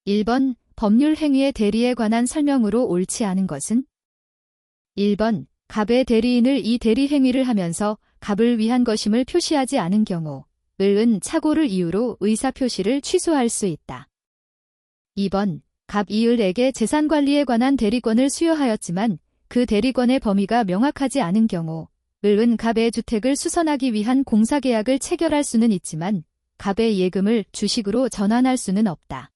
1번 법률 행위의 대리에 관한 설명으로 옳지 않은 것은? 1번 갑의 대리인을 이 대리 행위를 하면서 갑을 위한 것임을 표시하지 않은 경우 은 착오를 이유로 의사표시를 취소할 수 있다. 2번 갑이 을에게 재산관리에 관한 대리권을 수여하였지만 그 대리권의 범위가 명확하지 않은 경우 을은 갑의 주택을 수선하기 위한 공사계약을 체결할 수는 있지만 갑의 예금을 주식으로 전환할 수는 없다.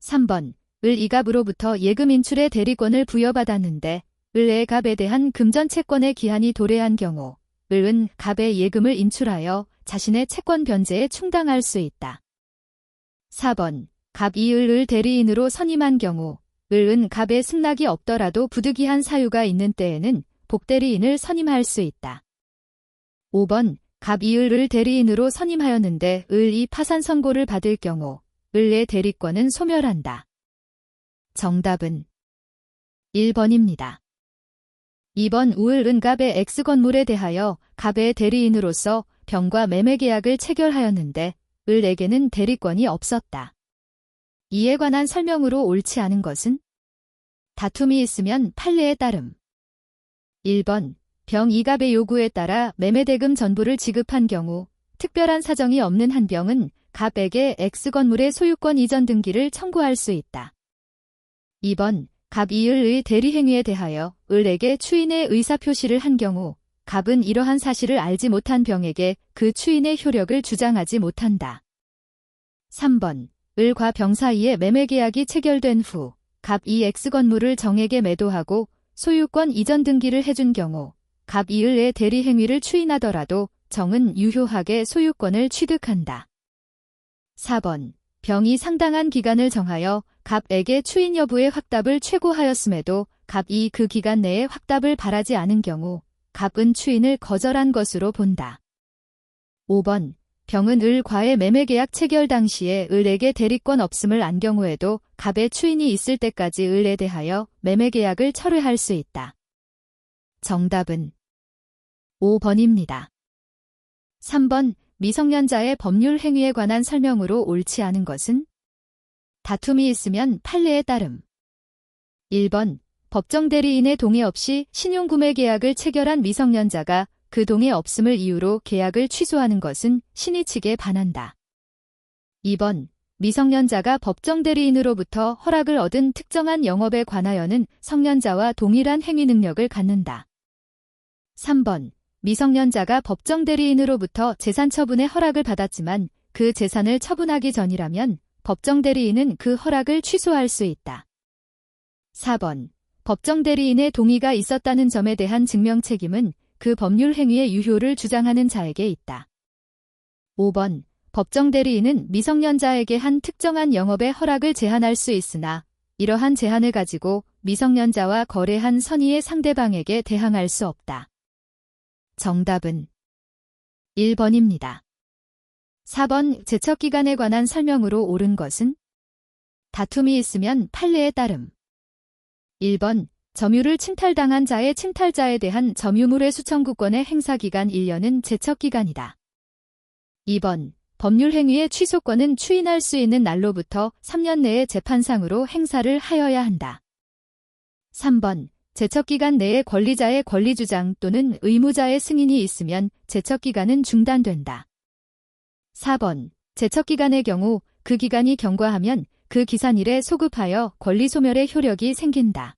3번 을 이 갑으로부터 예금 인출의 대리권을 부여받았는데 을의 갑에 대한 금전 채권의 기한이 도래한 경우 을은 갑의 예금을 인출하여 자신의 채권 변제에 충당할 수 있다. 4번 갑이 을을 대리인으로 선임한 경우 을은 갑의 승낙이 없더라도 부득이한 사유가 있는 때에는 복대리인을 선임할 수 있다. 5번 갑이 을을 대리인으로 선임하였는데 을이 파산 선고를 받을 경우 을의 대리권은 소멸한다. 정답은 1번입니다. 2번 을은 갑의 X건물에 대하여 갑의 대리인으로서 병과 매매계약을 체결하였는데 을에게는 대리권이 없었다. 이에 관한 설명으로 옳지 않은 것은? 다툼이 있으면 판례에 따름. 1번 병 이 갑의 요구에 따라 매매대금 전부를 지급한 경우 특별한 사정이 없는 한 병은 갑에게 X건물의 소유권 이전 등기를 청구할 수 있다. 2번 갑 이 을의 대리행위에 대하여 을에게 추인의 의사표시를 한 경우 갑은 이러한 사실을 알지 못한 병에게 그 추인의 효력을 주장하지 못한다. 3번 을과 병 사이에 매매계약이 체결된 후 갑 이 X건물을 정에게 매도하고 소유권 이전 등기를 해준 경우 갑 이 을의 대리행위를 추인하더라도 정은 유효하게 소유권을 취득한다. 4번 병이 상당한 기간을 정하여 갑에게 추인 여부의 확답을 최고하였음에도 갑이 그 기간 내에 확답을 바라지 않은 경우 갑은 추인을 거절한 것으로 본다. 5번 병은 을과의 매매계약 체결 당시에 을에게 대리권 없음을 안 경우에도 갑의 추인이 있을 때까지 을에 대하여 매매계약을 철회할 수 있다. 정답은 5번입니다. 3번 미성년자의 법률 행위에 관한 설명으로 옳지 않은 것은? 다툼이 있으면 판례에 따름. 1번 법정 대리인의 동의 없이 신용구매계약을 체결한 미성년자가 그 동의 없음을 이유로 계약을 취소하는 것은 신의 측에 반한다. 2번 미성년자가 법정 대리인으로부터 허락을 얻은 특정한 영업에 관하여는 성년자와 동일한 행위 능력을 갖는다. 3번 미성년자가 법정 대리인으로부터 재산 처분의 허락을 받았지만 그 재산을 처분하기 전이라면 법정 대리인은 그 허락을 취소할 수 있다. 4번 법정 대리인의 동의가 있었다는 점에 대한 증명 책임은 그 법률 행위의 유효를 주장하는 자에게 있다. 5번 법정 대리인은 미성년자에게 한 특정한 영업의 허락을 제한할 수 있으나 이러한 제한을 가지고 미성년자와 거래한 선의의 상대방에게 대항할 수 없다. 정답은 1번입니다. 4번 제척기간에 관한 설명으로 옳은 것은? 다툼이 있으면 판례에 따름. 1번 점유를 침탈당한 자의 침탈자에 대한 점유물의 수청구권의 행사기간 1년은 제척기간이다. 2번 법률 행위의 취소권은 추인할 수 있는 날로부터 3년 내에 재판상으로 행사를 하여야 한다. 3번 제척기간 내에 권리자의 권리주장 또는 의무자의 승인이 있으면 제척기간은 중단된다. 4번 제척기간의 경우 그 기간이 경과하면 그 기산일에 소급하여 권리소멸의 효력이 생긴다.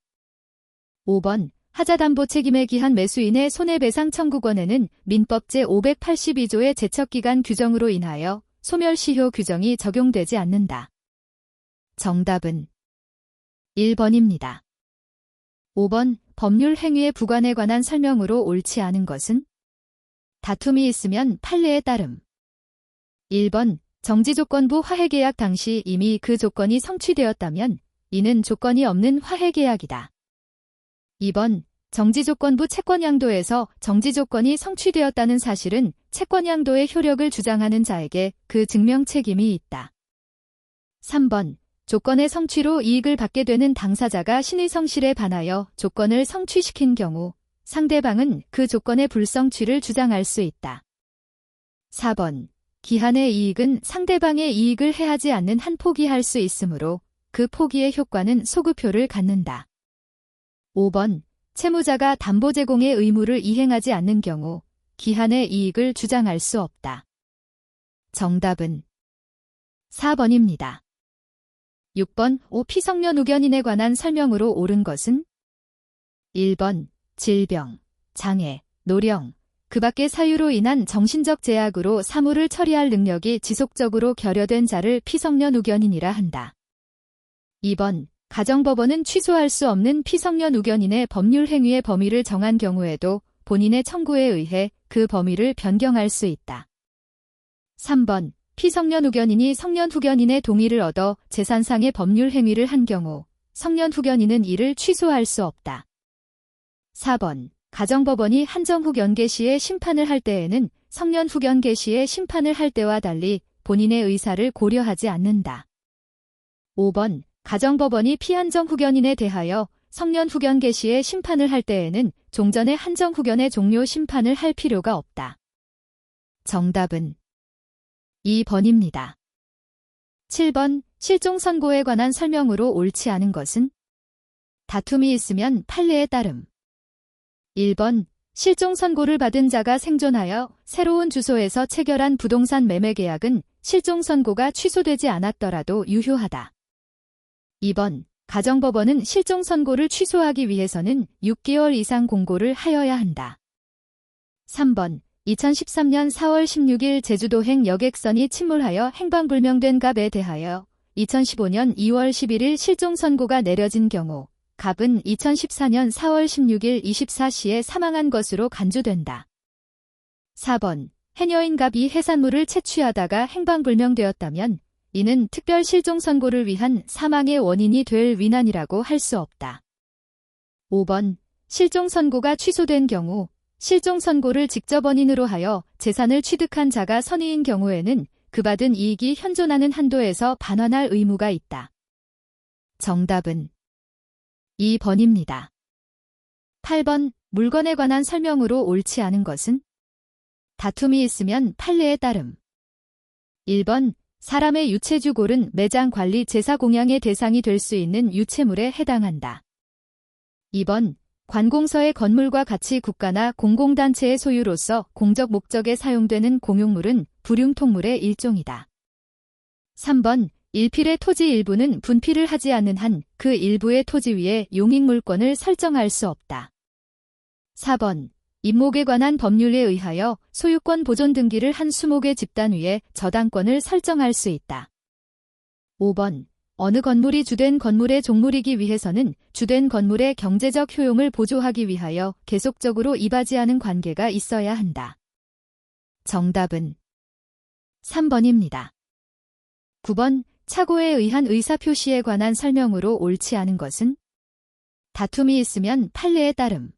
5번 하자담보 책임에 기한 매수인의 손해배상 청구권에는 민법 제582조의 제척기간 규정으로 인하여 소멸시효 규정이 적용되지 않는다. 정답은 1번입니다. 5번 법률 행위의 부관에 관한 설명으로 옳지 않은 것은? 다툼이 있으면 판례에 따름. 1번 정지조건부 화해계약 당시 이미 그 조건이 성취되었다면 이는 조건이 없는 화해계약이다. 2번 정지조건부 채권양도에서 정지조건이 성취되었다는 사실은 채권양도의 효력을 주장하는 자에게 그 증명 책임이 있다. 3번 조건의 성취로 이익을 받게 되는 당사자가 신의 성실에 반하여 조건을 성취시킨 경우 상대방은 그 조건의 불성취를 주장할 수 있다. 4번 기한의 이익은 상대방의 이익을 해하지 않는 한 포기할 수 있으므로 그 포기의 효과는 소급효를 갖는다. 5번. 채무자가 담보 제공의 의무를 이행하지 않는 경우 기한의 이익을 주장할 수 없다. 정답은 4번입니다. 6번. 피성년 우견인에 관한 설명으로 옳은 것은 1번. 질병, 장애, 노령, 그 밖의 사유로 인한 정신적 제약으로 사무를 처리할 능력이 지속적으로 결여된 자를 피성년 우견인이라 한다. 2번. 가정법원은 취소할 수 없는 피성년 우견인의 법률 행위의 범위를 정한 경우에도 본인의 청구에 의해 그 범위를 변경할 수 있다. 3번. 피성년 우견인이 성년 후견인의 동의를 얻어 재산상의 법률 행위를 한 경우 성년 후견인은 이를 취소할 수 없다. 4번. 가정법원이 한정후견 시에 심판을 할 때에는 성년 후견 시에 심판을 할 때와 달리 본인의 의사를 고려하지 않는다. 5번. 가정법원이 피한정후견인에 대하여 성년 후견 시에 심판을 할 때에는 종전의 한정후견의 종료 심판을 할 필요가 없다. 정답은 2번입니다. 7번. 실종선고에 관한 설명으로 옳지 않은 것은 다툼이 있으면 판례에 따름. 1번. 실종선고를 받은 자가 생존하여 새로운 주소에서 체결한 부동산 매매 계약은 실종선고가 취소되지 않았더라도 유효하다. 2번. 가정법원은 실종선고를 취소하기 위해서는 6개월 이상 공고를 하여야 한다. 3번. 2013년 4월 16일 제주도행 여객선이 침몰하여 행방불명된 갑에 대하여 2015년 2월 11일 실종선고가 내려진 경우 갑은 2014년 4월 16일 24시에 사망한 것으로 간주된다. 4번. 해녀인 갑이 해산물을 채취하다가 행방불명되었다면 이는 특별 실종 선고를 위한 사망의 원인이 될 위난이라고 할 수 없다. 5번. 실종 선고가 취소된 경우 실종 선고를 직접 원인으로 하여 재산을 취득한 자가 선의인 경우에는 그 받은 이익이 현존하는 한도에서 반환할 의무가 있다. 정답은 2번입니다. 8번. 물건에 관한 설명으로 옳지 않은 것은 다툼이 있으면 판례에 따름. 1번. 사람의 유체주 골은 매장 관리 제사 공양의 대상이 될 수 있는 유체물에 해당한다. 2번. 관공서의 건물과 같이 국가나 공공단체의 소유로서 공적 목적에 사용되는 공용물은 불융통물의 일종이다. 3번. 일필의 토지 일부는 분필을 하지 않는 한 그 일부의 토지 위에 용익물권을 설정할 수 없다. 4번. 임목에 관한 법률에 의하여 소유권 보존 등기를 한 수목의 집단 위에 저당권을 설정할 수 있다. 5번. 어느 건물이 주된 건물의 종물이기 위해서는 주된 건물의 경제적 효용을 보조하기 위하여 계속적으로 이바지하는 관계가 있어야 한다. 정답은 3번입니다. 9번. 착오에 의한 의사표시에 관한 설명으로 옳지 않은 것은 다툼이 있으면 판례에 따름.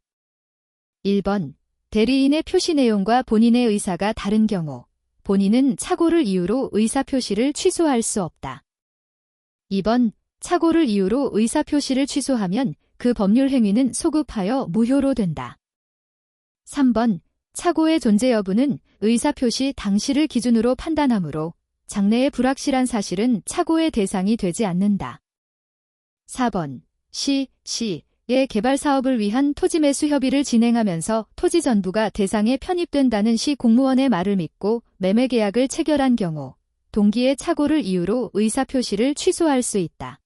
1번. 대리인의 표시 내용과 본인의 의사가 다른 경우 본인은 착오를 이유로 의사표시를 취소할 수 없다. 2번. 착오를 이유로 의사표시를 취소하면 그 법률 행위는 소급하여 무효로 된다. 3번. 착오의 존재 여부는 의사표시 당시를 기준으로 판단하므로 장래의 불확실한 사실은 착오의 대상이 되지 않는다. 4번. 시의 개발 사업을 위한 토지 매수 협의를 진행하면서 토지 전부가 대상에 편입된다는 시 공무원의 말을 믿고 매매 계약을 체결한 경우 동기의 착오를 이유로 의사표시를 취소할 수 있다.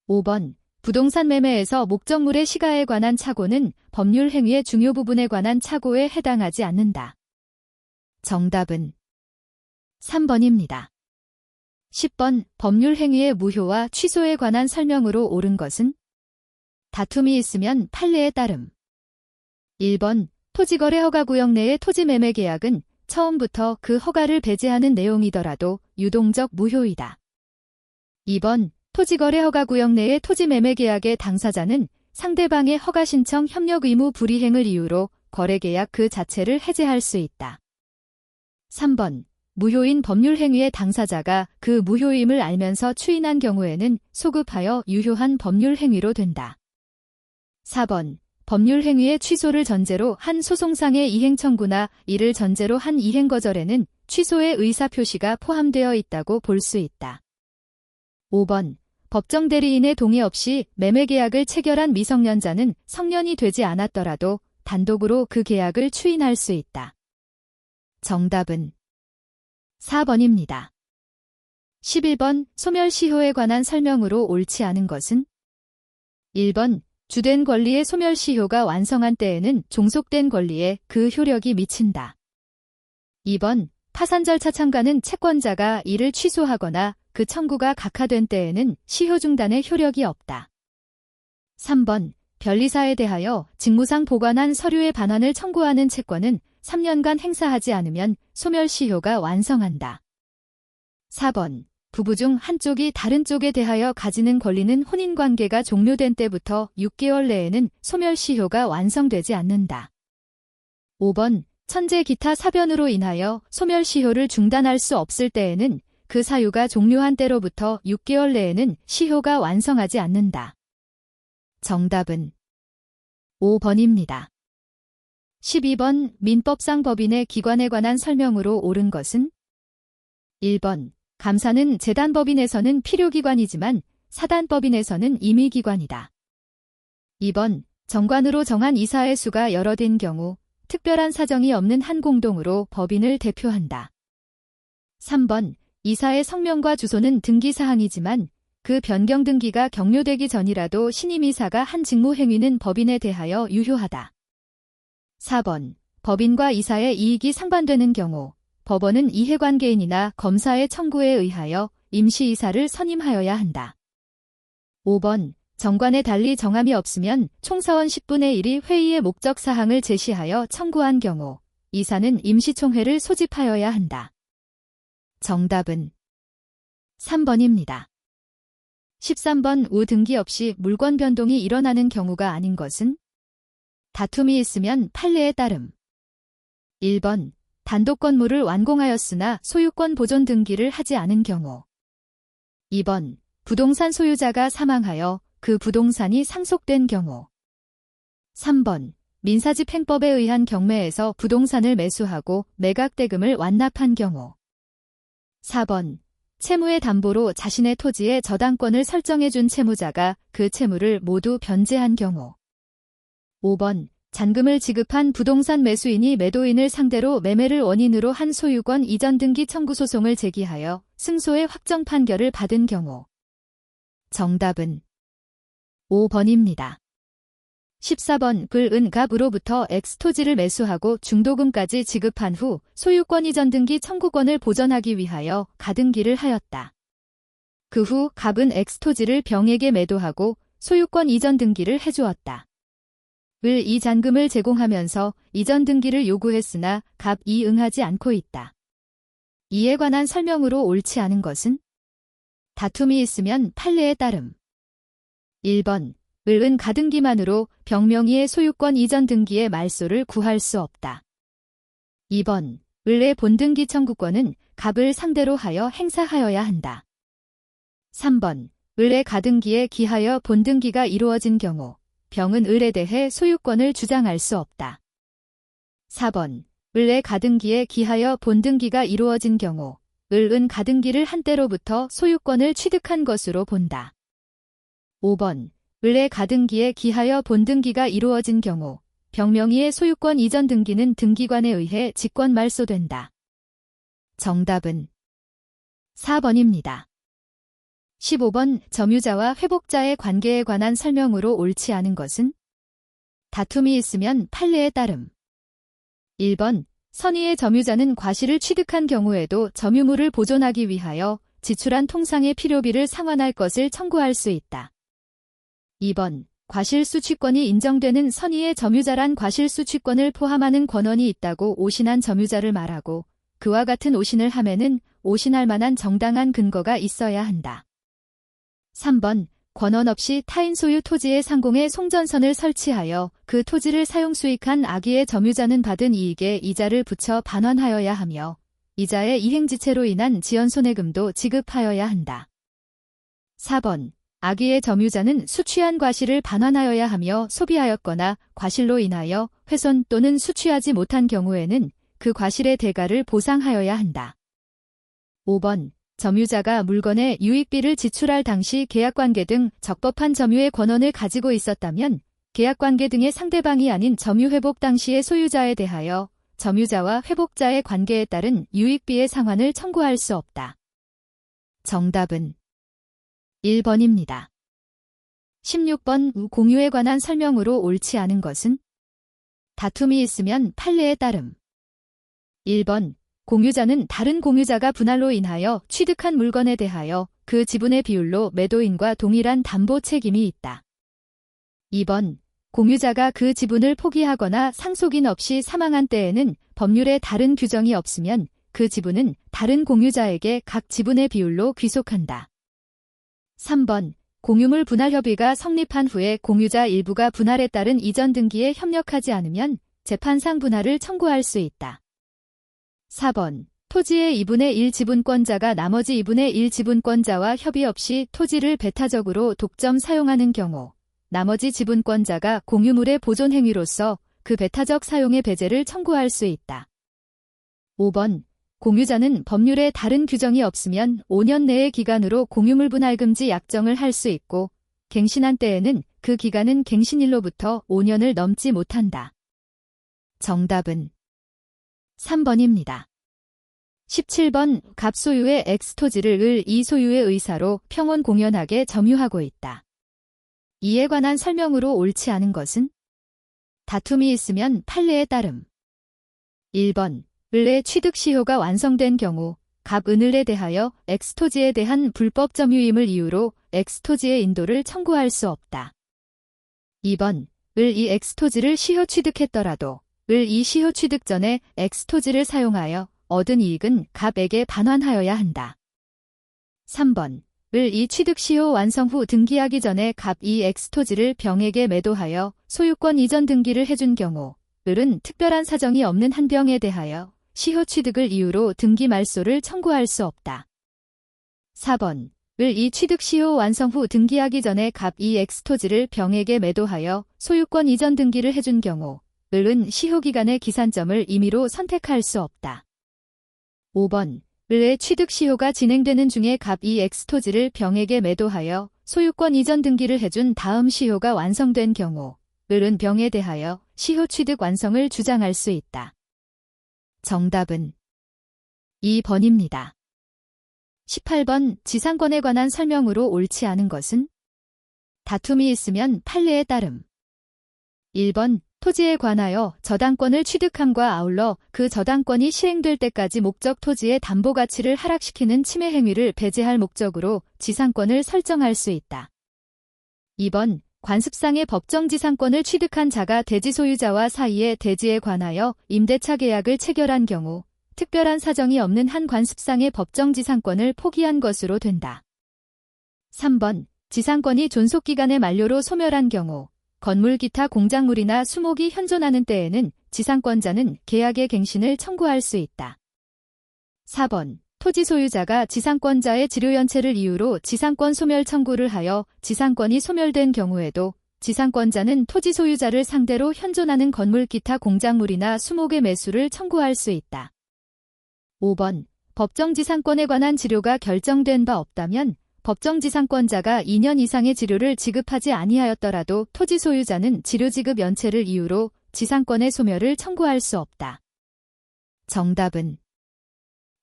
5번. 부동산 매매에서 목적물의 시가에 관한 착오는 법률 행위의 중요 부분에 관한 착오에 해당하지 않는다. 정답은 3번입니다. 10번. 법률 행위의 무효와 취소에 관한 설명으로 옳은 것은 다툼이 있으면 판례에 따름. 1번. 토지거래 허가구역 내의 토지 매매 계약은 처음부터 그 허가를 배제하는 내용이더라도 유동적 무효이다. 2번. 토지거래 허가구역 내의 토지 매매 계약의 당사자는 상대방의 허가 신청 협력 의무 불이행을 이유로 거래계약 그 자체를 해제할 수 있다. 3번. 무효인 법률 행위의 당사자가 그 무효임을 알면서 추인한 경우에는 소급하여 유효한 법률 행위로 된다. 4번. 법률 행위의 취소를 전제로 한 소송상의 이행 청구나 이를 전제로 한 이행 거절에는 취소의 의사표시가 포함되어 있다고 볼 수 있다. 5번. 법정 대리인의 동의 없이 매매계약을 체결한 미성년자는 성년이 되지 않았더라도 단독으로 그 계약을 추인할 수 있다. 정답은 4번입니다. 11번. 소멸시효에 관한 설명으로 옳지 않은 것은? 1번. 주된 권리의 소멸시효가 완성한 때에는 종속된 권리에 그 효력이 미친다. 2번. 파산 절차 참가는 채권자가 이를 취소하거나 그 청구가 각하된 때에는 시효 중단의 효력이 없다. 3번. 변리사에 대하여 직무상 보관한 서류의 반환을 청구하는 채권은 3년간 행사하지 않으면 소멸시효가 완성한다. 4번. 부부 중 한쪽이 다른 쪽에 대하여 가지는 권리는 혼인관계가 종료된 때부터 6개월 내에는 소멸시효가 완성되지 않는다. 5번. 천재 기타 사변으로 인하여 소멸시효를 중단할 수 없을 때에는 그 사유가 종료한 때로부터 6개월 내에는 시효가 완성하지 않는다. 정답은 5번입니다. 12번. 민법상 법인의 기관에 관한 설명으로 옳은 것은? 1번. 감사는 재단법인에서는 필요기관이지만 사단법인에서는 임의기관이다. 2번. 정관으로 정한 이사의 수가 여럿인 경우 특별한 사정이 없는 한 공동으로 법인을 대표한다. 3번. 이사의 성명과 주소는 등기사항이지만 그 변경 등기가 격려되기 전이라도 신임이사가 한 직무행위는 법인에 대하여 유효하다. 4번. 법인과 이사의 이익이 상반되는 경우 법원은 이해관계인이나 검사의 청구에 의하여 임시이사를 선임하여야 한다. 5번. 정관에 달리 정함이 없으면 총사원 10분의 1이 회의의 목적사항을 제시하여 청구한 경우 이사는 임시총회를 소집하여야 한다. 정답은 3번입니다. 13번. 우 등기 없이 물권 변동이 일어나는 경우가 아닌 것은? 다툼이 있으면 판례에 따름. 1번. 단독 건물을 완공하였으나 소유권 보존 등기를 하지 않은 경우. 2번. 부동산 소유자가 사망하여 그 부동산이 상속된 경우. 3번. 민사집행법에 의한 경매에서 부동산을 매수하고 매각대금을 완납한 경우. 4번. 채무의 담보로 자신의 토지에 저당권을 설정해준 채무자가 그 채무를 모두 변제한 경우. 5번. 잔금을 지급한 부동산 매수인이 매도인을 상대로 매매를 원인으로 한 소유권 이전 등기 청구 소송을 제기하여 승소의 확정 판결을 받은 경우. 정답은 5번입니다. 14번. 불은갑으로부터 X토지를 매수하고 중도금까지 지급한 후 소유권 이전 등기 청구권을 보전하기 위하여 가등기를 하였다. 그 후 갑은 X토지를 병에게 매도하고 소유권 이전 등기를 해주었다. 을 이 잔금을 제공하면서 이전 등기를 요구했으나 갑이 응하지 않고 있다. 이에 관한 설명으로 옳지 않은 것은? 다툼이 있으면 판례에 따름. 1번. 을은 가등기만으로 병명의의 소유권 이전 등기의 말소를 구할 수 없다. 2번. 을의 본등기 청구권은 갑을 상대로 하여 행사하여야 한다. 3번. 을의 가등기에 기하여 본등기가 이루어진 경우 병은 을에 대해 소유권을 주장할 수 없다. 4번. 을의 가등기에 기하여 본등기가 이루어진 경우 을은 가등기를 한 때로부터 소유권을 취득한 것으로 본다. 5번. 을의 가등기에 기하여 본등기가 이루어진 경우 병명의의 소유권 이전 등기는 등기관에 의해 직권 말소된다. 정답은 4번입니다. 15번. 점유자와 회복자의 관계에 관한 설명으로 옳지 않은 것은? 다툼이 있으면 판례에 따름. 1번. 선의의 점유자는 과실을 취득한 경우에도 점유물을 보존하기 위하여 지출한 통상의 필요비를 상환할 것을 청구할 수 있다. 2번. 과실수취권이 인정되는 선의의 점유자란 과실수취권을 포함하는 권한이 있다고 오신한 점유자를 말하고 그와 같은 오신을 함에는 오신할 만한 정당한 근거가 있어야 한다. 3번. 권한 없이 타인 소유 토지의 상공에 송전선을 설치하여 그 토지를 사용 수익한 악의의 점유자는 받은 이익에 이자를 붙여 반환하여야 하며 이자의 이행지체로 인한 지연손해금도 지급하여야 한다. 4번. 악의의 점유자는 수취한 과실을 반환하여야 하며 소비하였거나 과실로 인하여 훼손 또는 수취하지 못한 경우에는 그 과실의 대가를 보상하여야 한다. 5번. 점유자가 물건의 유익비를 지출할 당시 계약관계 등 적법한 점유의 권한을 가지고 있었다면 계약관계 등의 상대방이 아닌 점유회복 당시의 소유자에 대하여 점유자와 회복자의 관계에 따른 유익비의 상환을 청구할 수 없다. 정답은 1번입니다. 16번. 공유에 관한 설명으로 옳지 않은 것은? 다툼이 있으면 판례에 따름. 1번. 공유자는 다른 공유자가 분할로 인하여 취득한 물건에 대하여 그 지분의 비율로 매도인과 동일한 담보 책임이 있다. 2번. 공유자가 그 지분을 포기하거나 상속인 없이 사망한 때에는 법률에 다른 규정이 없으면 그 지분은 다른 공유자에게 각 지분의 비율로 귀속한다. 3번. 공유물 분할 협의가 성립한 후에 공유자 일부가 분할에 따른 이전 등기에 협력하지 않으면 재판상 분할을 청구할 수 있다. 4번. 토지의 2분의 1 지분권자가 나머지 2분의 1 지분권자와 협의 없이 토지를 배타적으로 독점 사용하는 경우 나머지 지분권자가 공유물의 보존 행위로서 그 배타적 사용의 배제를 청구할 수 있다. 5번. 공유자는 법률에 다른 규정이 없으면 5년 내의 기간으로 공유물 분할 금지 약정을 할 수 있고 갱신한 때에는 그 기간은 갱신일로부터 5년을 넘지 못한다. 정답은 3번입니다. 17번. 갑 소유의 X 토지를 을 이 소유의 의사로 평온 공연하게 점유하고 있다. 이에 관한 설명으로 옳지 않은 것은? 다툼이 있으면 판례에 따름. 1번. 을의 취득 시효가 완성된 경우 갑 은을에 대하여 X 토지에 대한 불법 점유임을 이유로 X 토지의 인도를 청구할 수 없다. 2번. 을 이 X 토지를 시효 취득했더라도 을 이 시효 취득 전에 X 토지를 사용하여 얻은 이익은 갑에게 반환하여야 한다. 3번. 을 이 취득 시효 완성 후 등기하기 전에 갑 이 X 토지를 병에게 매도하여 소유권 이전 등기를 해준 경우 을은 특별한 사정이 없는 한 병에 대하여 시효 취득을 이유로 등기 말소를 청구할 수 없다. 4번. 을 이 취득 시효 완성 후 등기하기 전에 갑 이 X 토지를 병에게 매도하여 소유권 이전 등기를 해준 경우 을은 시효기간의 기산점을 임의로 선택할 수 없다. 5번. 을의 취득 시효가 진행되는 중에 갑 이 X 토지를 병에게 매도하여 소유권 이전 등기를 해준 다음 시효가 완성된 경우 을은 병에 대하여 시효 취득 완성을 주장할 수 있다. 정답은 2번입니다. 18번. 지상권에 관한 설명으로 옳지 않은 것은? 다툼이 있으면 판례에 따름. 1번. 토지에 관하여 저당권을 취득함과 아울러 그 저당권이 실행될 때까지 목적 토지의 담보 가치를 하락시키는 침해 행위를 배제할 목적으로 지상권을 설정할 수 있다. 2번. 관습상의 법정 지상권을 취득한 자가 대지 소유자와 사이의 대지에 관하여 임대차 계약을 체결한 경우 특별한 사정이 없는 한 관습상의 법정 지상권을 포기한 것으로 된다. 3번. 지상권이 존속기간의 만료로 소멸한 경우 건물 기타 공작물이나 수목이 현존하는 때에는 지상권자는 계약의 갱신을 청구할 수 있다. 4번. 토지 소유자가 지상권자의 지료연체를 이유로 지상권 소멸 청구를 하여 지상권이 소멸된 경우에도 지상권자는 토지 소유자를 상대로 현존하는 건물 기타 공작물이나 수목의 매수를 청구할 수 있다. 5번. 법정지상권에 관한 지료가 결정된 바 없다면 법정지상권자가 2년 이상의 지료를 지급하지 아니하였더라도 토지 소유자는 지료 지급 연체를 이유로 지상권의 소멸을 청구할 수 없다. 정답은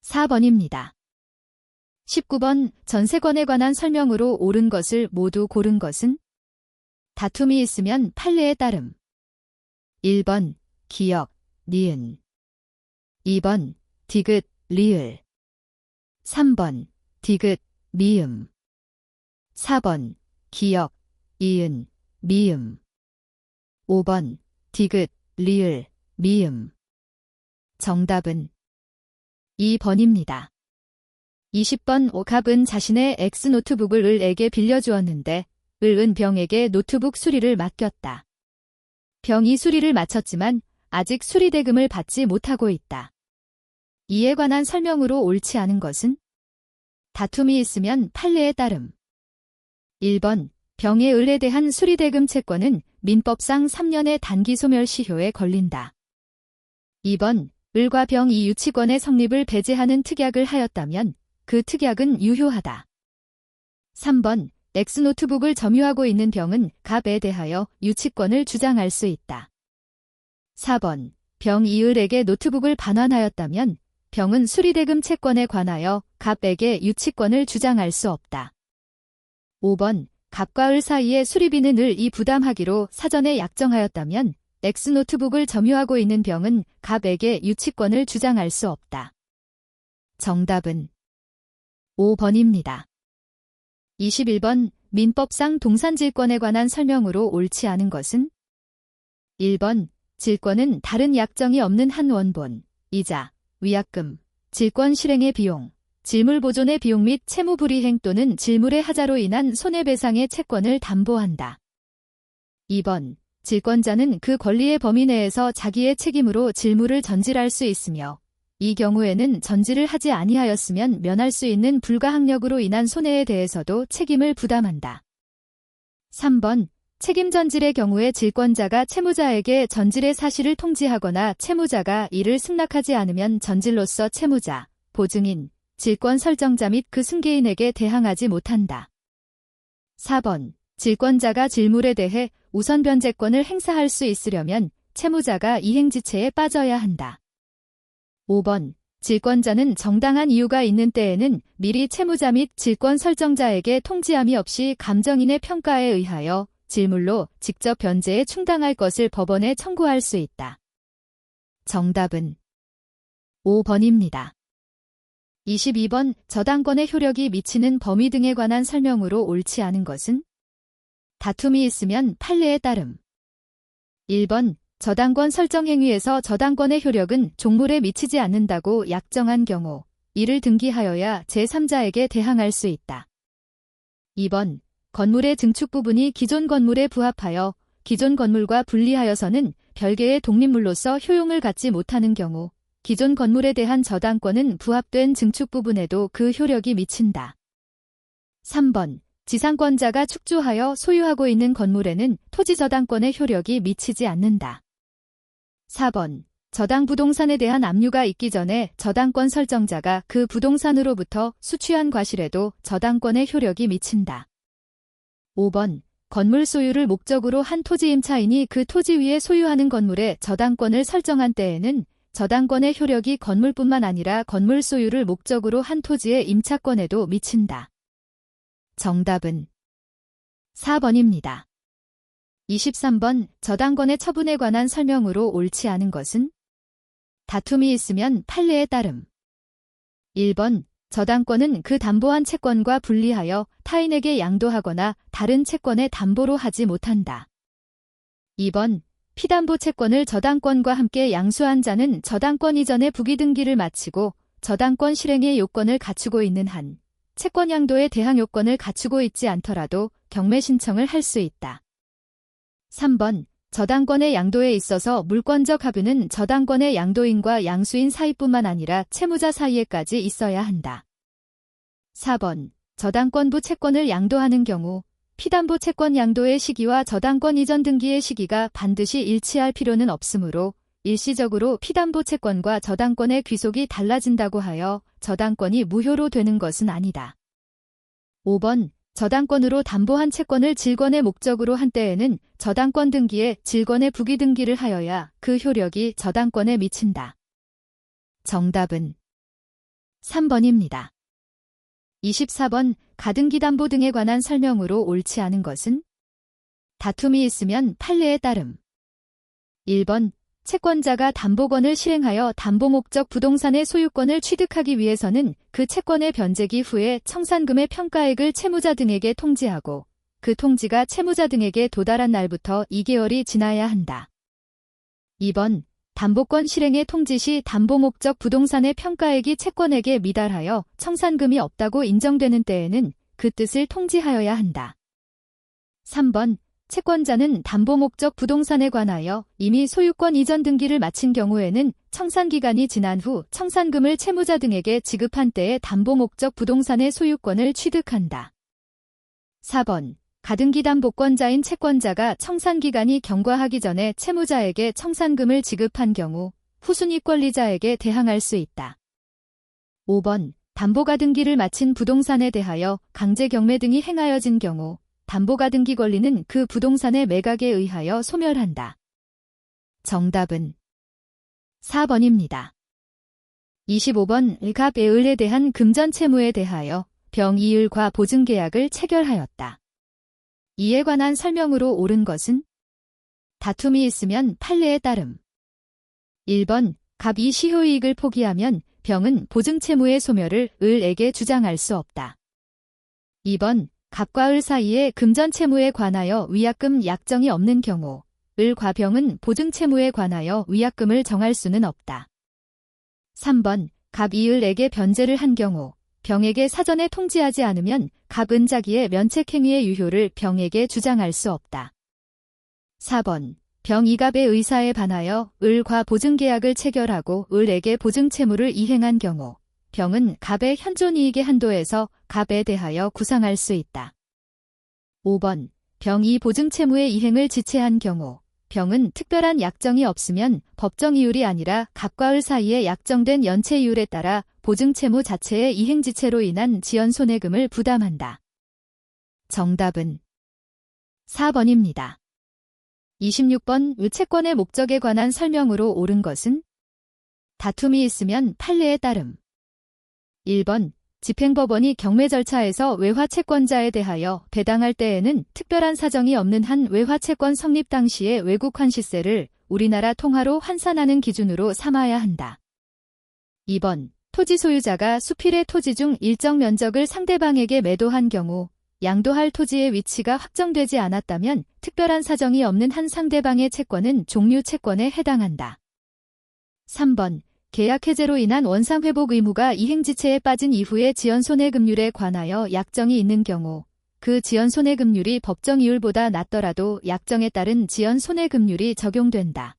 4번입니다. 19번. 전세권에 관한 설명으로 옳은 것을 모두 고른 것은? 다툼이 있으면 판례에 따름. 1번. 기역, 니은. 2번. 디귿, 리을. 3번. 디귿, 미음. 4번. 기역, 이은, 미음. 5번. 디귿, 리을, 미음. 정답은 2번입니다. 20번. 갑은 자신의 X 노트북을 을에게 빌려주었는데 을은 병에게 노트북 수리를 맡겼다. 병이 수리를 마쳤지만 아직 수리 대금을 받지 못하고 있다. 이에 관한 설명으로 옳지 않은 것은? 다툼이 있으면 판례에 따름. 1번. 병의 을에 대한 수리 대금 채권은 민법상 3년의 단기 소멸 시효에 걸린다. 2번. 을과 병 이 유치권의 성립을 배제하는 특약을 하였다면 그 특약은 유효하다. 3번 X 노트북을 점유하고 있는 병은 갑에 대하여 유치권을 주장할 수 있다. 4번 병 이을에게 노트북을 반환하였다면 병은 수리대금 채권에 관하여 갑에게 유치권을 주장할 수 없다. 5번 갑과 을 사이의 수리비는 을이 부담하기로 사전에 약정하였다면 X 노트북을 점유하고 있는 병은 갑에게 유치권을 주장할 수 없다. 정답은 5번입니다. 21번 민법상 동산질권에 관한 설명으로 옳지 않은 것은 1번 질권은 다른 약정이 없는 한 원본, 이자, 위약금, 질권 실행의 비용, 질물 보존의 비용 및 채무 불이행 또는 질물의 하자로 인한 손해배상의 채권을 담보한다. 2번 질권자는 그 권리의 범위 내에서 자기의 책임으로 질물을 전질할 수 있으며 이 경우에는 전질을 하지 아니하였으면 면할 수 있는 불가항력으로 인한 손해에 대해서도 책임을 부담한다. 3번 책임 전질의 경우에 질권자가 채무자에게 전질의 사실을 통지하거나 채무자가 이를 승낙하지 않으면 전질로서 채무자, 보증인, 질권 설정자 및 그 승계인에게 대항하지 못한다. 4번 질권자가 질물에 대해 우선 변제권을 행사할 수 있으려면 채무자가 이행지체에 빠져야 한다. 5번 질권자는 정당한 이유가 있는 때에는 미리 채무자 및 질권 설정자에게 통지함이 없이 감정인의 평가에 의하여 질물로 직접 변제에 충당할 것을 법원에 청구할 수 있다. 정답은 5번입니다. 22번 저당권의 효력이 미치는 범위 등에 관한 설명으로 옳지 않은 것은 다툼이 있으면 판례에 따름. 1번 저당권 설정 행위에서 저당권의 효력은 종물에 미치지 않는다고 약정한 경우 이를 등기하여야 제3자에게 대항할 수 있다. 2번 건물의 증축 부분이 기존 건물에 부합하여 기존 건물과 분리하여서는 별개의 독립물로서 효용을 갖지 못하는 경우 기존 건물에 대한 저당권은 부합된 증축 부분에도 그 효력이 미친다. 3번 지상권자가 축조하여 소유하고 있는 건물에는 토지 저당권의 효력이 미치지 않는다. 4번 저당 부동산에 대한 압류가 있기 전에 저당권 설정자가 그 부동산으로부터 수취한 과실에도 저당권의 효력이 미친다. 5번 건물 소유를 목적으로 한 토지 임차인이 그 토지 위에 소유하는 건물에 저당권을 설정한 때에는 저당권의 효력이 건물뿐만 아니라 건물 소유를 목적으로 한 토지의 임차권에도 미친다. 정답은 4번입니다. 23번 저당권의 처분에 관한 설명으로 옳지 않은 것은 다툼이 있으면 판례에 따름. 1번 저당권은 그 담보한 채권과 분리하여 타인에게 양도하거나 다른 채권에 담보로 하지 못한다. 2번 피담보 채권을 저당권과 함께 양수한 자는 저당권 이전의 부기등기를 마치고 저당권 실행의 요건을 갖추고 있는 한 채권 양도에 대항 요건을 갖추고 있지 않더라도 경매 신청을 할 수 있다. 3번 저당권의 양도에 있어서 물권적 합의는 저당권의 양도인과 양수인 사이뿐만 아니라 채무자 사이에까지 있어야 한다. 4번 저당권부 채권을 양도하는 경우 피담보 채권 양도의 시기와 저당권 이전 등기의 시기가 반드시 일치할 필요는 없으므로 일시적으로 피담보 채권과 저당권의 귀속이 달라진다고 하여 저당권이 무효로 되는 것은 아니다. 5번 저당권으로 담보한 채권을 질권의 목적으로 한 때에는 저당권 등기에 질권의 부기등기를 하여야 그 효력이 저당권에 미친다. 정답은 3번입니다. 24번 가등기담보 등에 관한 설명으로 옳지 않은 것은 다툼이 있으면 판례에 따름. 1번 채권자가 담보권을 실행하여 담보 목적 부동산의 소유권을 취득하기 위해서는 그 채권의 변제기 후에 청산금의 평가액을 채무자 등에게 통지하고 그 통지가 채무자 등에게 도달한 날부터 2개월이 지나야 한다. 2번 담보권 실행의 통지 시 담보 목적 부동산의 평가액이 채권에게 미달하여 청산금이 없다고 인정되는 때에는 그 뜻을 통지하여야 한다. 3번 채권자는 담보 목적 부동산에 관하여 이미 소유권 이전 등기를 마친 경우에는 청산기간이 지난 후 청산금을 채무자 등에게 지급한 때에 담보 목적 부동산의 소유권을 취득한다. 4번 가등기 담보권자인 채권자가 청산기간이 경과하기 전에 채무자에게 청산금을 지급한 경우 후순위 권리자에게 대항할 수 있다. 5번 담보가 등기를 마친 부동산에 대하여 강제 경매 등이 행하여진 경우 담보가 등기 권리는 그 부동산의 매각에 의하여 소멸한다. 정답은 4번입니다. 25번 갑의 을에 대한 금전 채무에 대하여 병이을과 보증계약을 체결하였다. 이에 관한 설명으로 옳은 것은 다툼이 있으면 판례에 따름. 1번 갑이 시효이익을 포기하면 병은 보증채무의 소멸을 을에게 주장할 수 없다. 2번 갑과 을 사이에 금전채무에 관하여 위약금 약정이 없는 경우 을과 병은 보증채무에 관하여 위약금을 정할 수는 없다. 3번 갑이 을에게 변제를 한 경우 병에게 사전에 통지하지 않으면 갑은 자기의 면책행위의 유효를 병에게 주장할 수 없다. 4번 병이 갑의 의사에 반하여 을과 보증계약을 체결하고 을에게 보증채무를 이행한 경우 병은 갑의 현존이익의 한도에서 갑에 대하여 구상할 수 있다. 5번 병이 보증채무의 이행을 지체한 경우 병은 특별한 약정이 없으면 법정 이율이 아니라 갑과 을 사이에 약정된 연체 이율에 따라 보증채무 자체의 이행지체로 인한 지연손해금을 부담한다. 정답은 4번입니다. 26번 채권의 목적에 관한 설명으로 옳은 것은 다툼이 있으면 판례에 따름. 1번 집행법원이 경매 절차에서 외화채권자에 대하여 배당할 때에는 특별한 사정이 없는 한 외화채권 성립 당시의 외국 환시세를 우리나라 통화로 환산하는 기준으로 삼아야 한다. 2번 토지 소유자가 수필의 토지 중 일정 면적을 상대방에게 매도한 경우 양도할 토지의 위치가 확정되지 않았다면 특별한 사정이 없는 한 상대방의 채권은 종류채권에 해당한다. 3번 계약 해제로 인한 원상회복 의무가 이행지체에 빠진 이후의 지연손해금률에 관하여 약정이 있는 경우 그 지연손해금률이 법정 이율보다 낮더라도 약정에 따른 지연손해금률이 적용된다.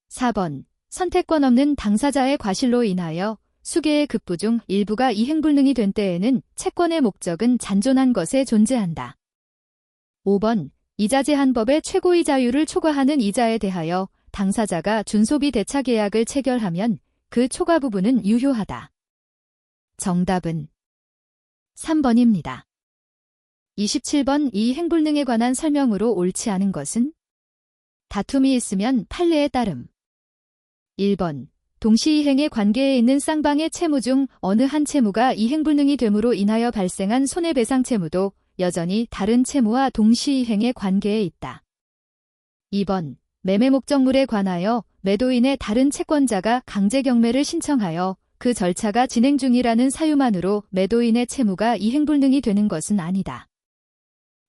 4번 선택권 없는 당사자의 과실로 인하여 수개의 급부 중 일부가 이행불능이 된 때에는 채권의 목적은 잔존한 것에 존재한다. 5번 이자 제한법의 최고이자율을 초과하는 이자에 대하여 당사자가 준소비 대차 계약을 체결하면 그 초과 부분은 유효하다. 정답은 3번입니다. 27번 이행불능에 관한 설명으로 옳지 않은 것은 다툼이 있으면 판례에 따름. 1번 동시이행의 관계에 있는 쌍방의 채무 중 어느 한 채무가 이행불능이 됨으로 인하여 발생한 손해배상 채무도 여전히 다른 채무와 동시이행의 관계에 있다. 2번 매매 목적물에 관하여 매도인의 다른 채권자가 강제 경매를 신청하여 그 절차가 진행 중이라는 사유만으로 매도인의 채무가 이행불능이 되는 것은 아니다.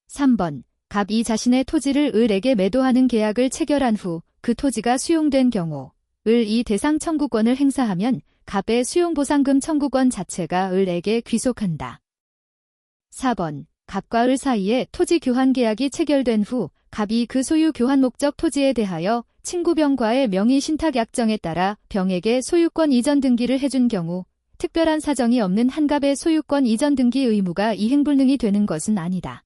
3번 갑이 자신의 토지를 을에게 매도하는 계약을 체결한 후 그 토지가 수용된 경우 을이 대상 청구권을 행사하면 갑의 수용보상금 청구권 자체가 을에게 귀속한다. 4번 갑과 을 사이에 토지 교환 계약이 체결된 후 갑이 그 소유 교환 목적 토지에 대하여 친구병과의 명의 신탁 약정에 따라 병에게 소유권 이전 등기를 해준 경우 특별한 사정이 없는 한 갑의 소유권 이전 등기 의무가 이행불능이 되는 것은 아니다.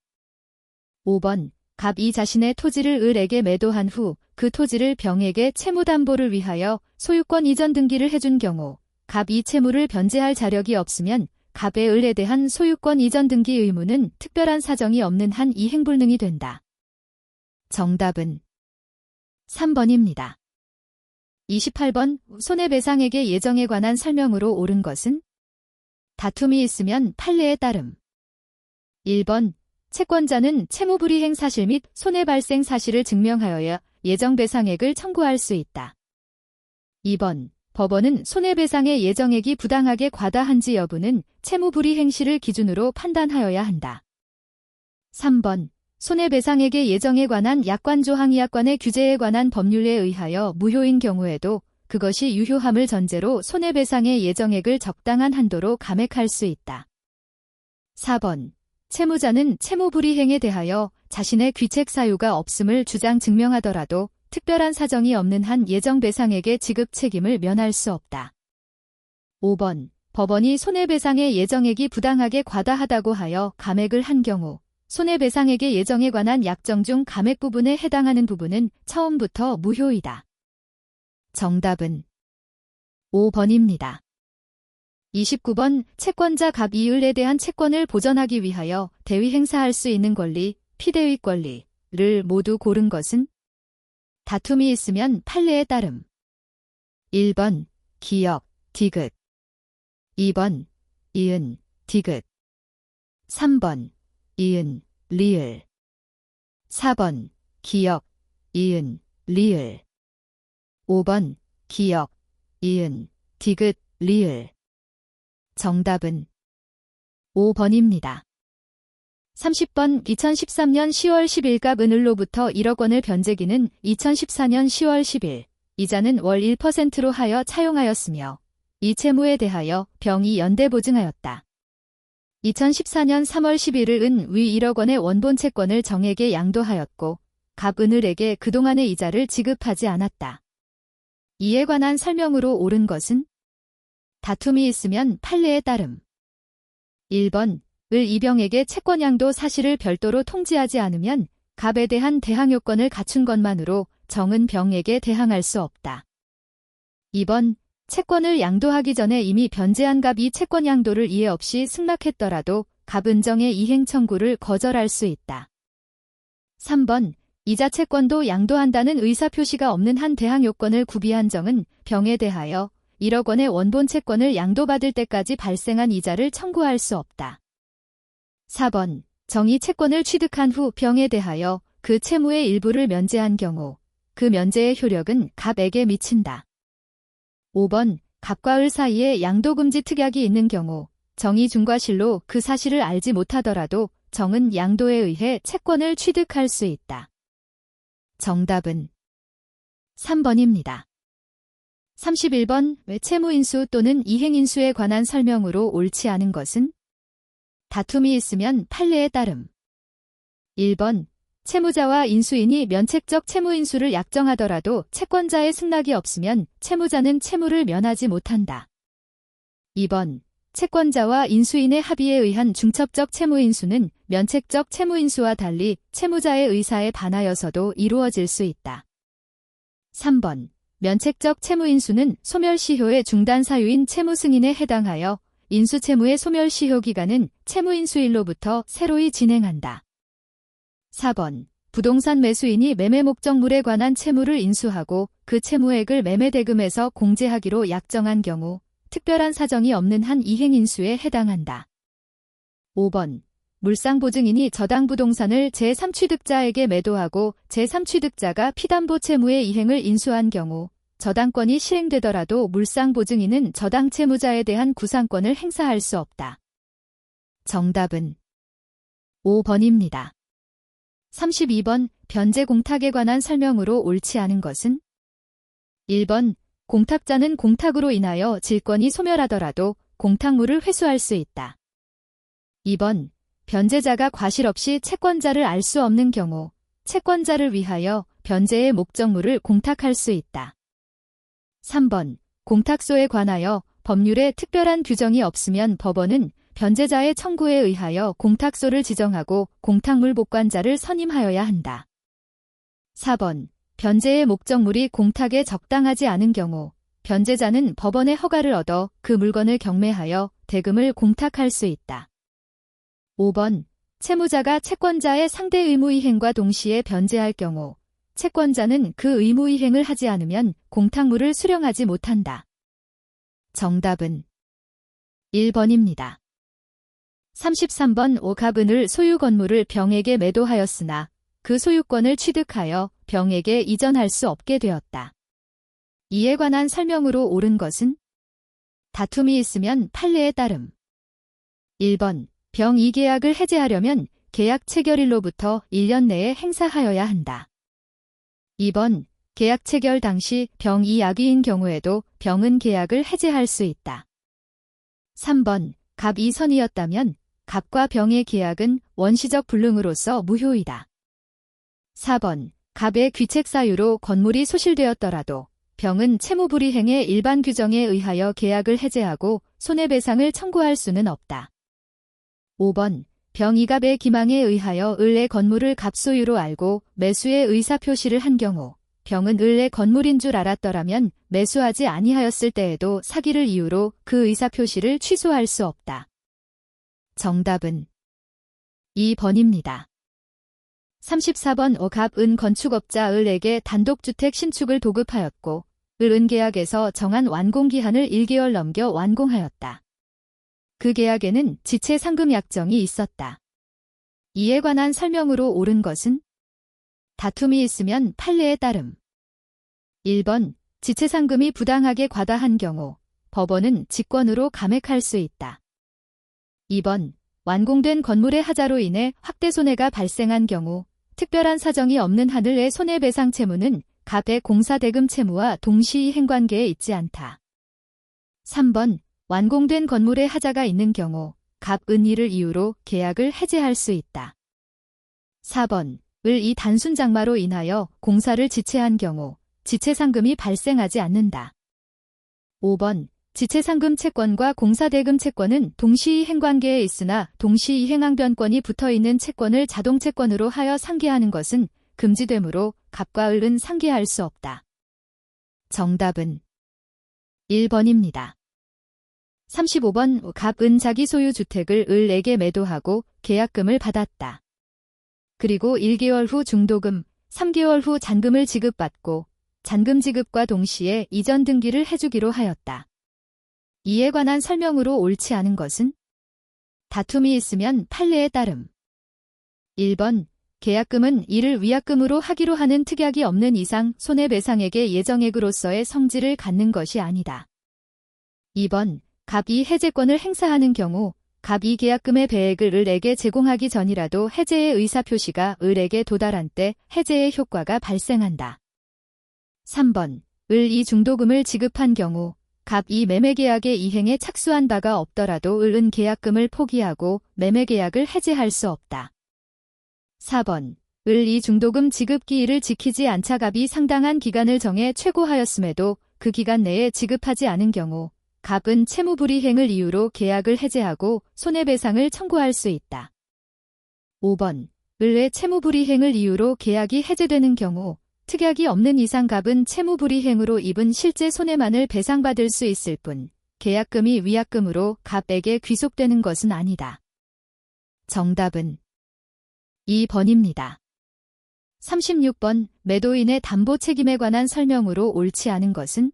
5번 갑이 자신의 토지를 을에게 매도한 후 그 토지를 병에게 채무담보를 위하여 소유권 이전 등기를 해준 경우 갑이 채무를 변제할 자력이 없으면 갑의 을에 대한 소유권 이전 등기 의무는 특별한 사정이 없는 한 이행불능이 된다. 정답은 3번입니다. 28번 손해배상액의 예정에 관한 설명으로 옳은 것은 다툼이 있으면 판례에 따름. 1번 채권자는 채무불이행 사실 및 손해발생 사실을 증명하여야 예정배상액을 청구할 수 있다. 2번 법원은 손해배상의 예정액이 부당하게 과다한지 여부는 채무불이행 시를 기준으로 판단하여야 한다. 3번 손해배상액의 예정에 관한 약관조항 약관의 규제에 관한 법률에 의하여 무효인 경우에도 그것이 유효함을 전제로 손해배상의 예정액을 적당한 한도로 감액할 수 있다. 4번 채무자는 채무불이행에 대하여 자신의 귀책 사유가 없음을 주장 증명하더라도 특별한 사정이 없는 한 예정배상액의 지급 책임을 면할 수 없다. 5번 법원이 손해배상의 예정액이 부당하게 과다하다고 하여 감액을 한 경우 손해배상액의 예정에 관한 약정 중 감액 부분에 해당하는 부분은 처음부터 무효이다. 정답은 5번입니다. 29번 채권자 갑 이을에 대한 채권을 보전하기 위하여 대위 행사할 수 있는 권리, 피대위 권리를 모두 고른 것은? 다툼이 있으면 판례에 따름. 1번 기역, 디귿 2번 이은, 디귿 3번 이은, 리을 4번 기역, 이은, 리을 5번 기역, 이은, 디귿, 리을 정답은 5번입니다. 30번 2013년 10월 10일 갑 은을로부터 1억 원을 변제기는 2014년 10월 10일 이자는 월 1%로 하여 차용하였으며 이 채무에 대하여 병이 연대 보증하였다. 2014년 3월 11일 은 위 1억 원의 원본 채권을 정에게 양도하였고 갑 은을에게 그동안의 이자를 지급하지 않았다. 이에 관한 설명으로 옳은 것은? 다툼이 있으면 판례에 따름. 1번 을 이병에게 채권 양도 사실을 별도로 통지하지 않으면 갑에 대한 대항 요건을 갖춘 것만으로 정은 병에게 대항할 수 없다. 2번 채권을 양도하기 전에 이미 변제한 갑이 채권 양도를 이해 없이 승낙했더라도 갑은정의 이행 청구를 거절할 수 있다. 3번 이자 채권도 양도한다는 의사표시가 없는 한 대항 요건을 구비한 정은 병에 대하여 1억 원의 원본 채권을 양도받을 때까지 발생한 이자를 청구할 수 없다. 4번 정이 채권을 취득한 후 병에 대하여 그 채무의 일부를 면제한 경우 그 면제의 효력은 갑에게 미친다. 5번 갑과 을 사이에 양도금지 특약이 있는 경우 정이 중과실로 그 사실을 알지 못하더라도 정은 양도에 의해 채권을 취득할 수 있다. 정답은 3번입니다. 31번 채무인수 또는 이행인수에 관한 설명으로 옳지 않은 것은? 다툼이 있으면 판례에 따름. 1번 채무자와 인수인이 면책적 채무인수를 약정하더라도 채권자의 승낙이 없으면 채무자는 채무를 면하지 못한다. 2번 채권자와 인수인의 합의에 의한 중첩적 채무인수는 면책적 채무인수와 달리 채무자의 의사에 반하여서도 이루어질 수 있다. 3번 면책적 채무인수는 소멸시효의 중단 사유인 채무승인에 해당하여 인수채무의 소멸시효 기간은 채무인수일로부터 새로이 진행한다. 4번 부동산 매수인이 매매 목적물에 관한 채무를 인수하고 그 채무액을 매매대금에서 공제하기로 약정한 경우 특별한 사정이 없는 한 이행인수에 해당한다. 5번 물상보증인이 저당부동산을 제3취득자에게 매도하고 제3취득자가 피담보 채무의 이행을 인수한 경우 저당권이 실행되더라도 물상보증인은 저당 채무자에 대한 구상권을 행사할 수 없다. 정답은 5번입니다. 32번 변제 공탁에 관한 설명으로 옳지 않은 것은? 1번 공탁자는 공탁으로 인하여 질권이 소멸하더라도 공탁물을 회수할 수 있다. 2번 변제자가 과실 없이 채권자를 알 수 없는 경우 채권자를 위하여 변제의 목적물을 공탁할 수 있다. 3번 공탁소에 관하여 법률에 특별한 규정이 없으면 법원은 변제자의 청구에 의하여 공탁소를 지정하고 공탁물 복관자를 선임하여야 한다. 4번 변제의 목적물이 공탁에 적당하지 않은 경우 변제자는 법원의 허가를 얻어 그 물건을 경매하여 대금을 공탁할 수 있다. 5번 채무자가 채권자의 상대 의무이행과 동시에 변제할 경우 채권자는 그 의무이행을 하지 않으면 공탁물을 수령하지 못한다. 정답은 1번입니다. 33번 오갑은을 소유 건물을 병에게 매도하였으나 그 소유권을 취득하여 병에게 이전할 수 없게 되었다. 이에 관한 설명으로 옳은 것은? 다툼이 있으면 판례에 따름. 1번 병 이 계약을 해제하려면 계약 체결일로부터 1년 내에 행사하여야 한다. 2번 계약 체결 당시 병 이 악의인 경우에도 병은 계약을 해제할 수 있다. 3번 갑 이 선이었다면 갑과 병의 계약은 원시적 불능으로서 무효이다. 4번 갑의 귀책 사유로 건물이 소실되었더라도 병은 채무불이행의 일반 규정에 의하여 계약을 해제하고 손해배상을 청구할 수는 없다. 5번 병 이갑의 기망에 의하여 을의 건물을 갑소유로 알고 매수의 의사표시를 한 경우 병은 을의 건물인 줄 알았더라면 매수하지 아니하였을 때에도 사기를 이유로 그 의사표시를 취소할 수 없다. 정답은 2번입니다. 34번 갑은 건축업자 을에게 단독주택 신축을 도급하였고 을은 계약에서 정한 완공기한을 1개월 넘겨 완공하였다. 그 계약에는 지체 상금 약정이 있었다. 이에 관한 설명으로 옳은 것은 다툼이 있으면 판례에 따름. 1번 지체 상금이 부당하게 과다한 경우 법원은 직권으로 감액할 수 있다. 2번 완공된 건물의 하자로 인해 확대 손해가 발생한 경우 특별한 사정이 없는 한을 손해배상 채무는 갑의 공사대금 채무와 동시이행관계에 있지 않다. 3번 완공된 건물의 하자가 있는 경우 갑은 이를 이유로 계약을 해제할 수 있다. 4번 을 이 단순 장마로 인하여 공사를 지체한 경우 지체상금이 발생하지 않는다. 5번 지체상금 채권과 공사대금 채권은 동시이행관계에 있으나 동시이행항변권이 붙어있는 채권을 자동채권으로 하여 상계하는 것은 금지되므로 갑과 을은 상계할 수 없다. 정답은 1번입니다. 35번 갑은 자기 소유 주택을 을에게 매도하고 계약금을 받았다. 그리고 1개월 후 중도금, 3개월 후 잔금을 지급받고 잔금 지급과 동시에 이전 등기를 해주기로 하였다. 이에 관한 설명으로 옳지 않은 것은 다툼이 있으면 판례에 따름. 1번 계약금은 이를 위약금으로 하기로 하는 특약이 없는 이상 손해배상액의 예정액으로서의 성질을 갖는 것이 아니다. 2번 갑이 해제권을 행사하는 경우 갑이 계약금의 배액을 을에게 제공하기 전이라도 해제의 의사표시가 을에게 도달한 때 해제의 효과가 발생한다. 3번 을 이 중도금을 지급한 경우 갑이 매매계약의 이행에 착수한 바가 없더라도 을은 계약금을 포기하고 매매계약을 해제할 수 없다. 4번 을 이 중도금 지급 기일을 지키지 않자 갑이 상당한 기간을 정해 최고하였음에도 그 기간 내에 지급하지 않은 경우 갑은 채무불이행을 이유로 계약을 해제하고 손해배상을 청구할 수 있다. 5번 을의 채무불이행을 이유로 계약이 해제되는 경우 특약이 없는 이상 갑은 채무불이행으로 입은 실제 손해만을 배상받을 수 있을 뿐 계약금이 위약금으로 갑에게 귀속되는 것은 아니다. 정답은 2번입니다. 36번 매도인의 담보 책임에 관한 설명으로 옳지 않은 것은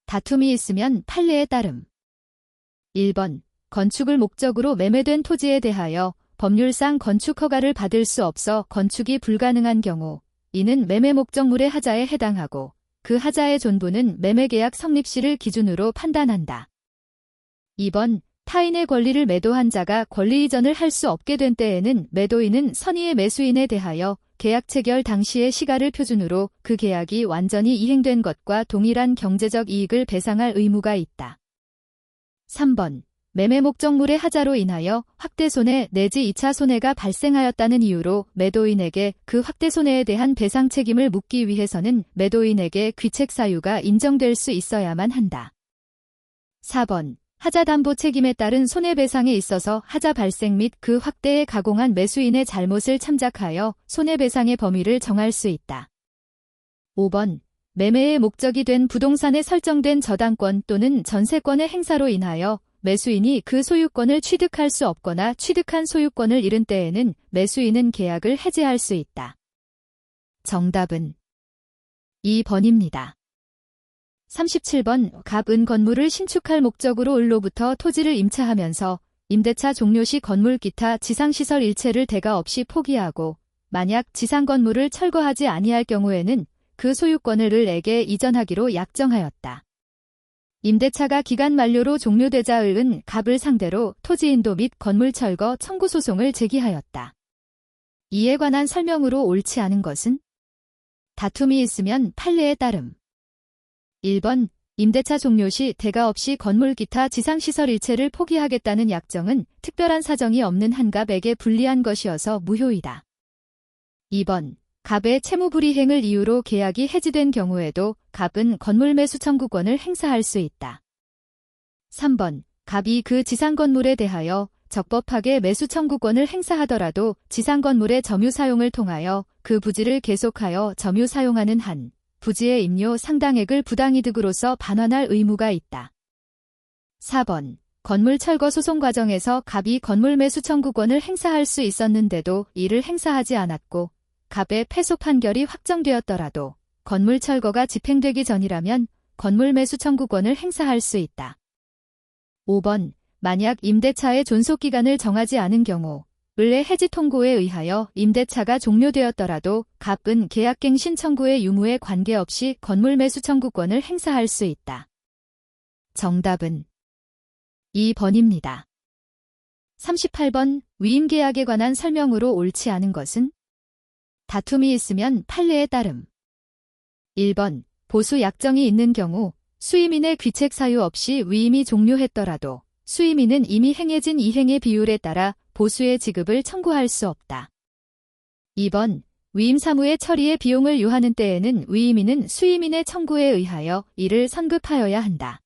다툼이 있으면 판례에 따름. 1번 건축을 목적으로 매매된 토지에 대하여 법률상 건축 허가를 받을 수 없어 건축이 불가능한 경우 이는 매매 목적물의 하자에 해당하고 그 하자의 존부는 매매계약 성립시를 기준으로 판단한다. 2번 타인의 권리를 매도한 자가 권리 이전을 할 수 없게 된 때에는 매도인은 선의의 매수인에 대하여 계약 체결 당시의 시가를 표준으로 그 계약이 완전히 이행된 것과 동일한 경제적 이익을 배상할 의무가 있다. 3번 매매 목적물의 하자로 인하여 확대 손해 내지 2차 손해가 발생하였다는 이유로 매도인에게 그 확대 손해에 대한 배상 책임을 묻기 위해서는 매도인에게 귀책 사유가 인정될 수 있어야만 한다. 4번 하자 담보 책임에 따른 손해배상에 있어서 하자 발생 및 그 확대에 가공한 매수인의 잘못을 참작하여 손해배상의 범위를 정할 수 있다. 5번 매매의 목적이 된 부동산에 설정된 저당권 또는 전세권의 행사로 인하여 매수인이 그 소유권을 취득할 수 없거나 취득한 소유권을 잃은 때에는 매수인은 계약을 해제할 수 있다. 정답은 2번입니다. 37번 갑은 건물을 신축할 목적으로 을로부터 토지를 임차하면서 임대차 종료 시 건물 기타 지상시설 일체를 대가 없이 포기하고 만약 지상 건물을 철거하지 아니할 경우에는 그 소유권을 을에게 이전하기로 약정하였다. 임대차가 기간 만료로 종료되자 을은 갑을 상대로 토지 인도 및 건물 철거 청구 소송을 제기하였다. 이에 관한 설명으로 옳지 않은 것은 다툼이 있으면 판례에 따름. 1번 임대차 종료 시 대가 없이 건물 기타 지상시설 일체를 포기하겠다는 약정은 특별한 사정이 없는 한 갑에게 불리한 것이어서 무효이다. 2번 갑의 채무불이행을 이유로 계약이 해지된 경우에도 갑은 건물 매수 청구권을 행사할 수 있다. 3번 갑이 그 지상 건물에 대하여 적법하게 매수 청구권을 행사하더라도 지상 건물의 점유 사용을 통하여 그 부지를 계속하여 점유 사용하는 한 부지의 임료 상당액을 부당이득으로서 반환할 의무가 있다. 4번. 건물 철거 소송 과정에서 갑이 건물 매수 청구권을 행사할 수 있었는데도 이를 행사하지 않았고 갑의 패소 판결이 확정되었더라도 건물 철거가 집행되기 전이라면 건물 매수 청구권을 행사할 수 있다. 5번. 만약 임대차의 존속기간을 정하지 않은 경우 을의 해지 통고에 의하여 임대차가 종료되었더라도 갑은 계약갱신 청구의 유무에 관계없이 건물 매수 청구권을 행사할 수 있다. 정답은 2번입니다. 38번. 위임계약에 관한 설명으로 옳지 않은 것은? 다툼이 있으면 판례에 따름. 1번. 보수 약정이 있는 경우 수임인의 귀책 사유 없이 위임이 종료했더라도 수임인은 이미 행해진 이행의 비율에 따라 보수의 지급을 청구할 수 없다. 2번. 위임 사무의 처리에 비용을 요하는 때에는 위임인은 수임인의 청구에 의하여 이를 선급하여야 한다.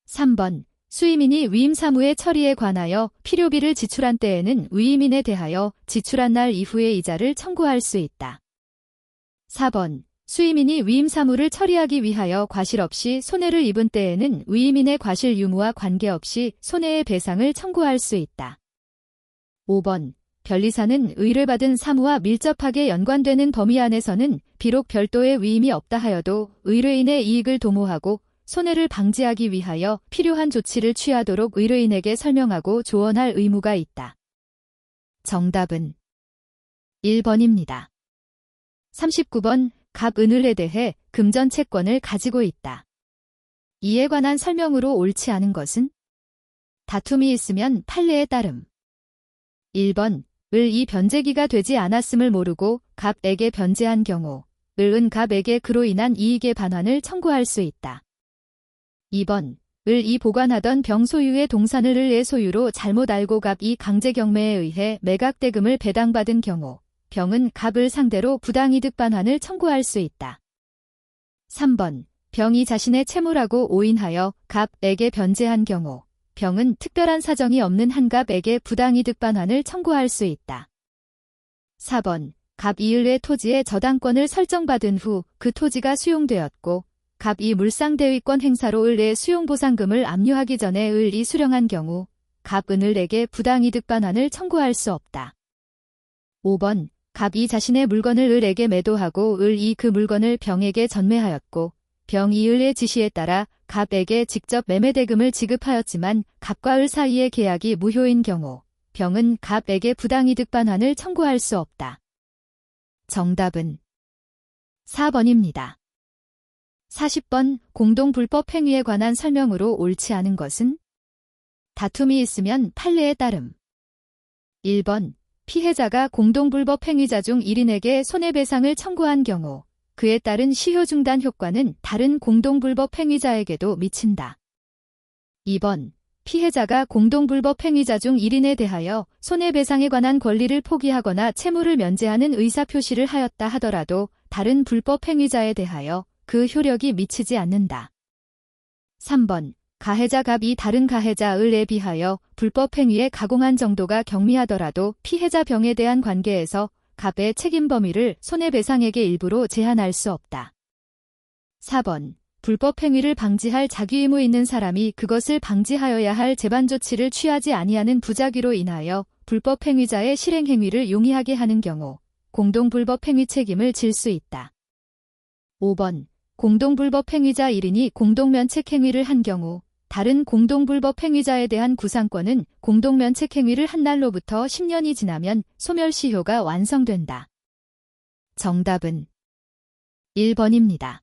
3번. 수임인이 위임 사무의 처리에 관하여 필요비를 지출한 때에는 위임인에 대하여 지출한 날 이후의 이자를 청구할 수 있다. 4번. 수임인이 위임 사무를 처리하기 위하여 과실 없이 손해를 입은 때에는 위임인의 과실 유무와 관계없이 손해의 배상을 청구할 수 있다. 5번. 변리사는 의뢰받은 사무와 밀접하게 연관되는 범위 안에서는 비록 별도의 위임이 없다 하여도 의뢰인의 이익을 도모하고 손해를 방지하기 위하여 필요한 조치를 취하도록 의뢰인에게 설명하고 조언할 의무가 있다. 정답은 1번입니다. 39번. 갑 은을에 대해 금전 채권을 가지고 있다. 이에 관한 설명으로 옳지 않은 것은? 다툼이 있으면 판례에 따름. 1번. 을이 변제기가 되지 않았음을 모르고 갑에게 변제한 경우 을은 갑에게 그로 인한 이익의 반환을 청구할 수 있다. 2번. 을이 보관하던 병 소유의 동산을 을의 소유로 잘못 알고 갑이 강제 경매에 의해 매각대금을 배당받은 경우 병은 갑을 상대로 부당이득 반환을 청구할 수 있다. 3번. 병이 자신의 채무라고 오인하여 갑에게 변제한 경우 병은 특별한 사정이 없는 한 갑에게 부당이득 반환을 청구할 수 있다. 4번. 갑이 을의 토지에 저당권을 설정받은 후 그 토지가 수용되었고 갑이 물상대위권 행사로 을의 수용보상금을 압류하기 전에 을이 수령한 경우 갑은 을에게 부당이득 반환을 청구할 수 없다. 5번. 갑이 자신의 물건을 을에게 매도하고 을이 그 물건을 병에게 전매하였고 병이 을의 지시에 따라 갑에게 직접 매매대금을 지급하였지만 갑과 을 사이의 계약이 무효인 경우 병은 갑에게 부당이득 반환을 청구할 수 없다. 정답은 4번입니다. 40번. 공동불법 행위에 관한 설명으로 옳지 않은 것은? 다툼이 있으면 판례에 따름. 1번. 피해자가 공동불법 행위자 중 1인에게 손해배상을 청구한 경우 그에 따른 시효중단 효과는 다른 공동불법 행위자에게도 미친다. 2번. 피해자가 공동불법 행위자 중 1인에 대하여 손해배상에 관한 권리를 포기하거나 채무를 면제하는 의사표시를 하였다 하더라도 다른 불법 행위자에 대하여 그 효력이 미치지 않는다. 3번. 가해자 갑이 다른 가해자 을에 비하여 불법 행위에 가공한 정도가 경미하더라도 피해자 병에 대한 관계에서 갑의 책임 범위를 손해배상액의 일부로 제한할 수 없다. 4번. 불법 행위를 방지할 자기의무 있는 사람이 그것을 방지하여야 할 재반 조치를 취하지 아니하는 부작위로 인하여 불법 행위자의 실행 행위를 용이하게 하는 경우 공동불법 행위 책임을 질 수 있다. 5번. 공동불법 행위자 1인이 공동면책 행위를 한 경우 다른 공동불법 행위자에 대한 구상권은 공동면책 행위를 한 날로부터 10년이 지나면 소멸시효가 완성된다. 정답은 1번입니다.